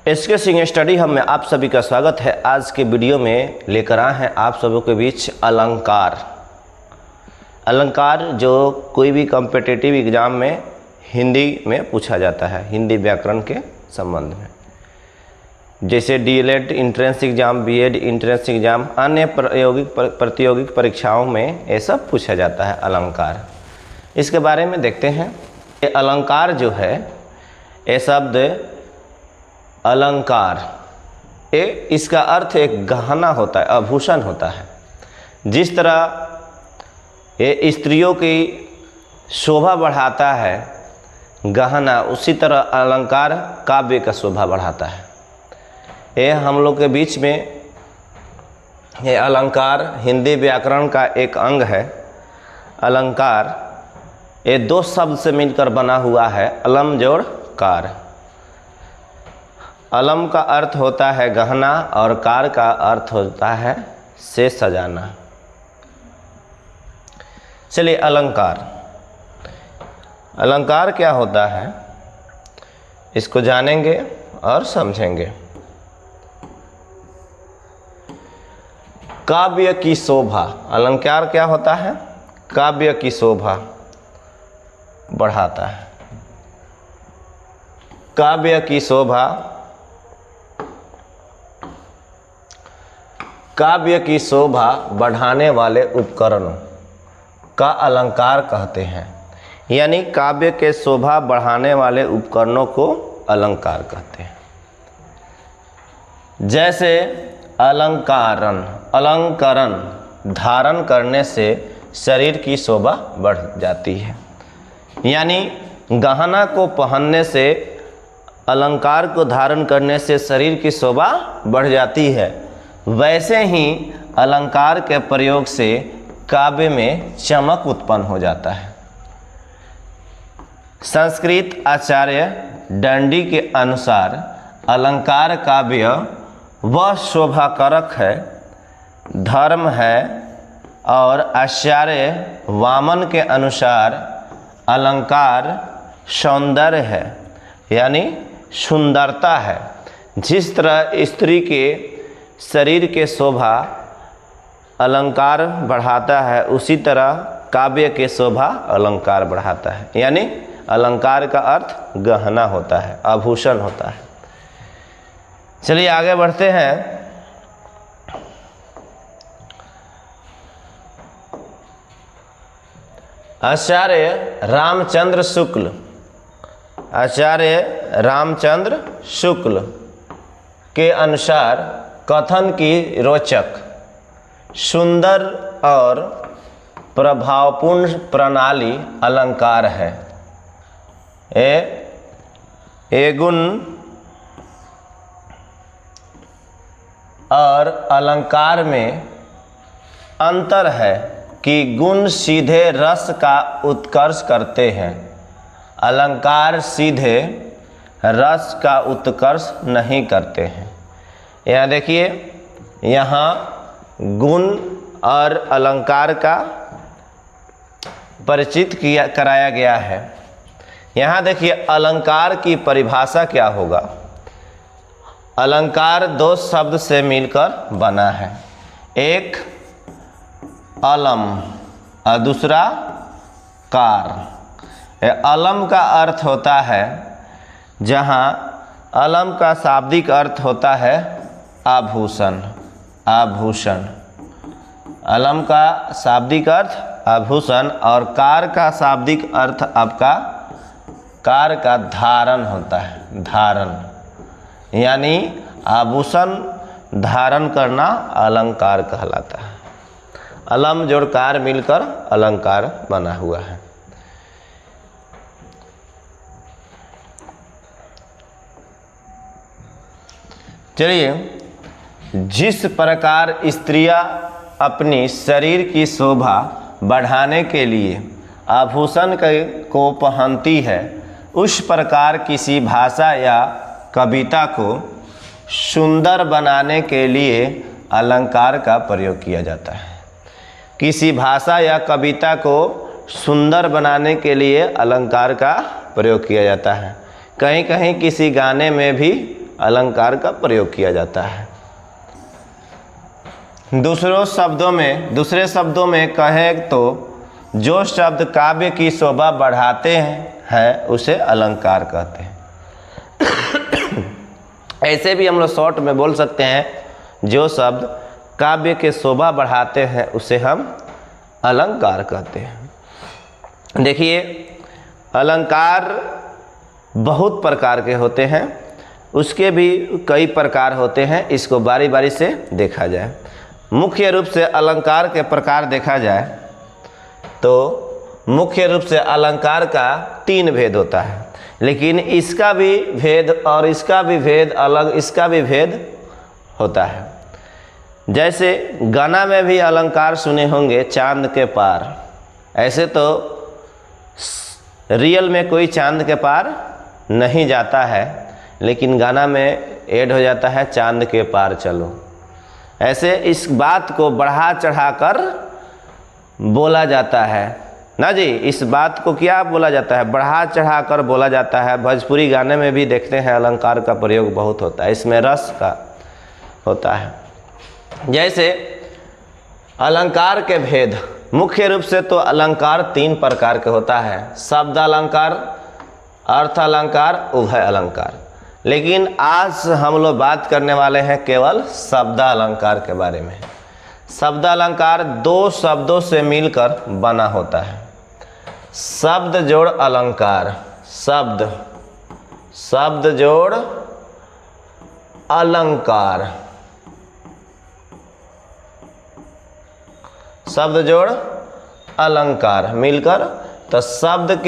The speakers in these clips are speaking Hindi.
इसके सिंह स्टडी हम में आप सभी का स्वागत है। आज के वीडियो में लेकर आए हैं आप सबों के बीच अलंकार। अलंकार जो कोई भी कॉम्पिटिटिव एग्ज़ाम में हिंदी में पूछा जाता है, हिंदी व्याकरण के संबंध में, जैसे DElEd entrance exam, BEd entrance exam, अन्य प्रतियोगिक परीक्षाओं में ये सब पूछा जाता है अलंकार। इसके बारे में देखते हैं। ये अलंकार जो है, ये शब्द अलंकार, ये इसका अर्थ एक गहना होता है, आभूषण होता है। जिस तरह ये स्त्रियों की शोभा बढ़ाता है गहना, उसी तरह अलंकार काव्य का शोभा बढ़ाता है। ये हम लोग के बीच में ये अलंकार हिंदी व्याकरण का एक अंग है। अलंकार ये दो शब्द से मिलकर बना हुआ है, अलम जोड़ कार। अलम का अर्थ होता है गहना और कार का अर्थ होता है से सजाना। चलिए, अलंकार अलंकार क्या होता है इसको जानेंगे और समझेंगे। काव्य की शोभा, अलंकार क्या होता है? काव्य की शोभा बढ़ाता है। काव्य की शोभा, काव्य की शोभा बढ़ाने वाले उपकरणों का अलंकार कहते हैं। यानी काव्य के शोभा बढ़ाने वाले उपकरणों को अलंकार कहते हैं। जैसे अलंकारण, अलंकरण धारण करने से शरीर की शोभा बढ़ जाती है। यानी गहना को पहनने से, अलंकार को धारण करने से शरीर की शोभा बढ़ जाती है। वैसे ही अलंकार के प्रयोग से काव्य में चमक उत्पन्न हो जाता है। संस्कृत आचार्य दंडी के अनुसार अलंकार काव्य वह शोभाकारक है, धर्म है, और आचार्य वामन के अनुसार अलंकार सौंदर्य है, यानी सुंदरता है। जिस तरह स्त्री के शरीर के शोभा अलंकार बढ़ाता है, उसी तरह काव्य के शोभा अलंकार बढ़ाता है। यानी अलंकार का अर्थ गहना होता है, आभूषण होता है। चलिए आगे बढ़ते हैं। आचार्य रामचंद्र शुक्ल, आचार्य रामचंद्र शुक्ल के अनुसार कथन की रोचक, सुंदर और प्रभावपूर्ण प्रणाली अलंकार है। ये गुण और अलंकार में अंतर है कि गुण सीधे रस का उत्कर्ष करते हैं, अलंकार सीधे रस का उत्कर्ष नहीं करते हैं। यहाँ देखिए, यहाँ गुण और अलंकार का परिचित कराया गया है। यहाँ देखिए, अलंकार की परिभाषा क्या होगा। अलंकार दो शब्द से मिलकर बना है, एक अलम और दूसरा कार। अलम का अर्थ होता है, जहाँ अलम का शाब्दिक अर्थ होता है आभूषण, आभूषण। अलम का शाब्दिक अर्थ आभूषण, और कार का शाब्दिक अर्थ आपका, कार का धारण होता है, धारण। यानी आभूषण धारण करना अलंकार कहलाता है। अलम जोड़ कार मिलकर अलंकार बना हुआ है। चलिए, जिस प्रकार स्त्रियां अपनी शरीर की शोभा बढ़ाने के लिए आभूषण को पहनती है, उस प्रकार किसी भाषा या कविता को सुंदर बनाने के लिए अलंकार का प्रयोग किया जाता है। किसी भाषा या कविता को सुंदर बनाने के लिए अलंकार का प्रयोग किया जाता है। कहीं कहीं किसी गाने में भी अलंकार का प्रयोग किया जाता है। दूसरे शब्दों में कहें तो जो शब्द काव्य की शोभा बढ़ाते हैं उसे अलंकार कहते हैं। ऐसे भी हम लोग शॉर्ट में बोल सकते हैं जो शब्द काव्य के शोभा बढ़ाते हैं उसे हम अलंकार कहते हैं। देखिए, अलंकार बहुत प्रकार के होते हैं, उसके भी कई प्रकार होते हैं। इसको बारी बारी से देखा जाए। मुख्य रूप से अलंकार के प्रकार देखा जाए तो मुख्य रूप से अलंकार का 3 भेद होता है, लेकिन इसका भी भेद और इसका भी भेद अलग, इसका भी भेद होता है। जैसे गाना में भी अलंकार सुने होंगे, चांद के पार। ऐसे तो रियल में कोई चांद के पार नहीं जाता है, लेकिन गाना में ऐड हो जाता है चांद के पार चलो। ऐसे इस बात को बढ़ा चढ़ाकर बोला जाता है ना जी। इस बात को क्या बोला जाता है? बढ़ा चढ़ाकर बोला जाता है। भोजपुरी गाने में भी देखते हैं अलंकार का प्रयोग बहुत होता है, इसमें रस का होता है। जैसे अलंकार के भेद, मुख्य रूप से तो अलंकार 3 प्रकार के होता है, शब्द अलंकार, अर्थ अलंकार, उभय अलंकार। लेकिन आज हम लोग बात करने वाले हैं केवल शब्द अलंकार के बारे में। शब्द अलंकार 2 शब्दों से मिलकर बना होता है। शब्द जोड़ अलंकार, शब्द जोड़ अलंकार, शब्द जोड़ अलंकार मिलकर, तो शब्द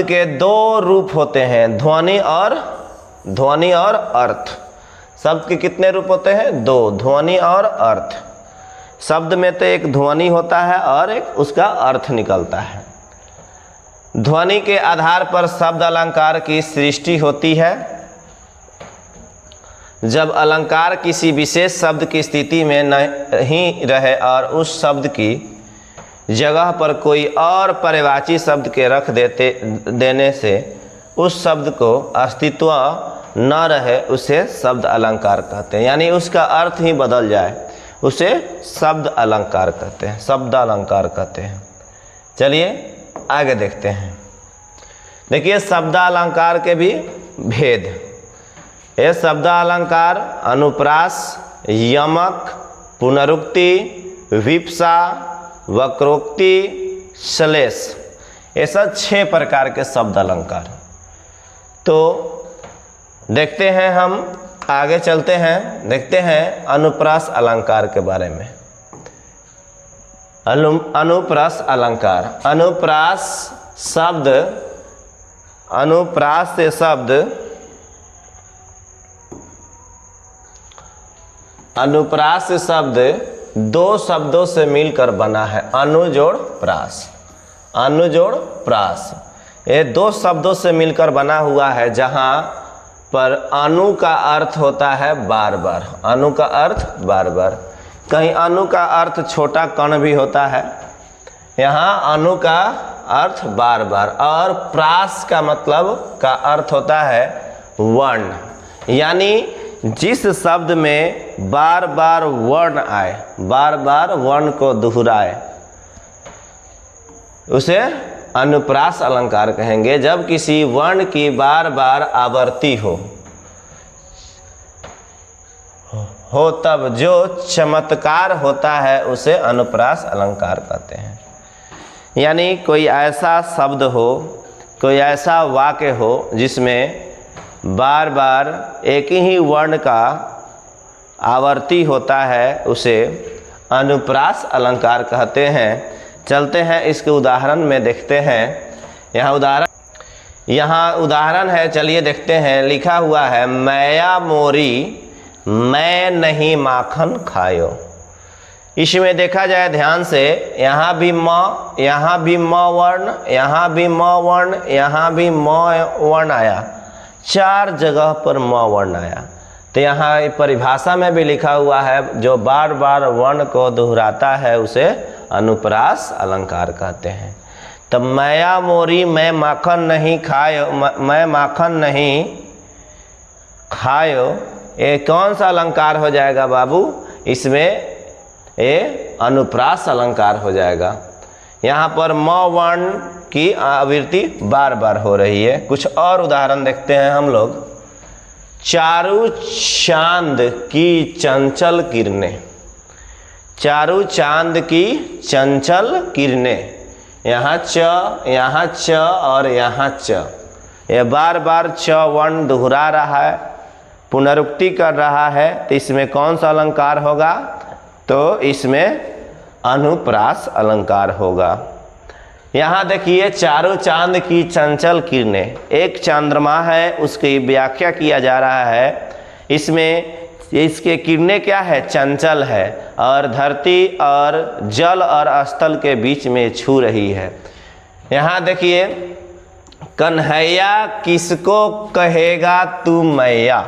के 2 रूप होते हैं, ध्वनि और अर्थ। शब्द के कितने रूप होते हैं? 2, ध्वनि और अर्थ। शब्द में तो एक ध्वनि होता है और एक उसका अर्थ निकलता है। ध्वनि के आधार पर शब्द अलंकार की सृष्टि होती है। जब अलंकार किसी विशेष शब्द की स्थिति में नहीं रहे और उस शब्द की जगह पर कोई और पर्यायवाची शब्द के रख देने से उस शब्द को अस्तित्व न रहे, उसे शब्द अलंकार कहते हैं। यानी उसका अर्थ ही बदल जाए, उसे शब्द अलंकार कहते हैं, शब्द अलंकार कहते हैं। चलिए आगे देखते हैं। देखिए, शब्द अलंकार के भी भेद। ये शब्द अलंकार अनुप्रास, यमक, पुनरुक्ति, विप्सा, वक्रोक्ति, श्लेष, ऐसा 6 प्रकार के शब्द अलंकार। तो देखते हैं, हम आगे चलते हैं, देखते हैं अनुप्रास अलंकार के बारे में। अनुप्रास अलंकार, अनुप्रास से शब्द अनुप्रास शब्द 2 शब्दों से मिलकर बना है, अनु जोड़ प्रास। अनु जोड़ प्रास, ये 2 शब्दों से मिलकर बना हुआ है, जहाँ पर अनु का अर्थ होता है बार बार। अनु का अर्थ बार बार। कहीं अनु का अर्थ छोटा कण भी होता है, यहाँ अनु का अर्थ बार बार। और प्रास का मतलब का अर्थ होता है वर्ण, यानी जिस शब्द में बार बार वर्ण आए, बार बार वर्ण को दोहराए, उसे अनुप्रास अलंकार कहेंगे। जब किसी वर्ण की बार बार आवृत्ति हो तब जो चमत्कार होता है उसे अनुप्रास अलंकार कहते हैं। यानी कोई ऐसा शब्द हो, कोई ऐसा वाक्य हो जिसमें बार बार एक ही वर्ण का आवर्ती होता है, उसे अनुप्रास अलंकार कहते हैं। चलते हैं इसके उदाहरण में देखते हैं। यहाँ उदाहरण है, चलिए देखते हैं। लिखा हुआ है, मैया मोरी मैं नहीं माखन खायो। इसमें देखा जाए ध्यान से, यहाँ भी म, यहाँ भी म वर्ण, यहाँ भी म वर्ण, यहाँ भी म वर्ण आया, 4 जगह पर म वर्ण आया। तो यहाँ परिभाषा में भी लिखा हुआ है, जो बार बार वर्ण को दोहराता है उसे अनुप्रास अलंकार कहते हैं। तब मैया मोरी मैं माखन नहीं खायो, मैं माखन नहीं खायो, ये कौन सा अलंकार हो जाएगा बाबू? इसमें ये अनुप्रास अलंकार हो जाएगा। यहाँ पर म वर्ण की आवृत्ति बार बार हो रही है। कुछ और उदाहरण देखते हैं हम लोग। चारू चांद की चंचल किरणें, चारू चांद की चंचल किरणें, यहाँ च और यहाँ च, ये बार बार च वर्ण दोहरा रहा है, पुनरुक्ति कर रहा है, तो इसमें कौन सा अलंकार होगा? तो इसमें अनुप्रास अलंकार होगा। यहाँ देखिए, चारों चांद की चंचल किरणें, एक चंद्रमा है, उसकी व्याख्या किया जा रहा है। इसमें इसके किरणें क्या है? चंचल है, और धरती और जल और स्थल के बीच में छू रही है। यहाँ देखिए, कन्हैया किसको कहेगा तू मैया,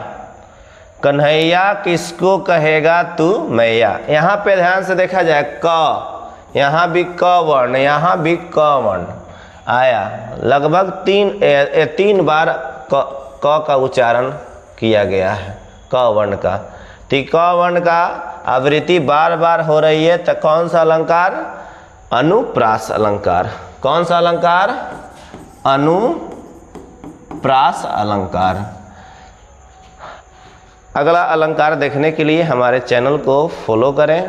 कन्हैया किसको कहेगा तू मैया। यहाँ पे ध्यान से देखा जाए, क, यहाँ भी क वर्ण, यहाँ भी क वर्ण आया। लगभग तीन बार क का उच्चारण किया गया है, क वर्ण का। तो क वर्ण का आवृत्ति बार बार हो रही है, तो कौन सा अलंकार? अनुप्रास अलंकार। कौन सा अलंकार? अनुप्रास अलंकार। अगला अलंकार देखने के लिए हमारे चैनल को फॉलो करें।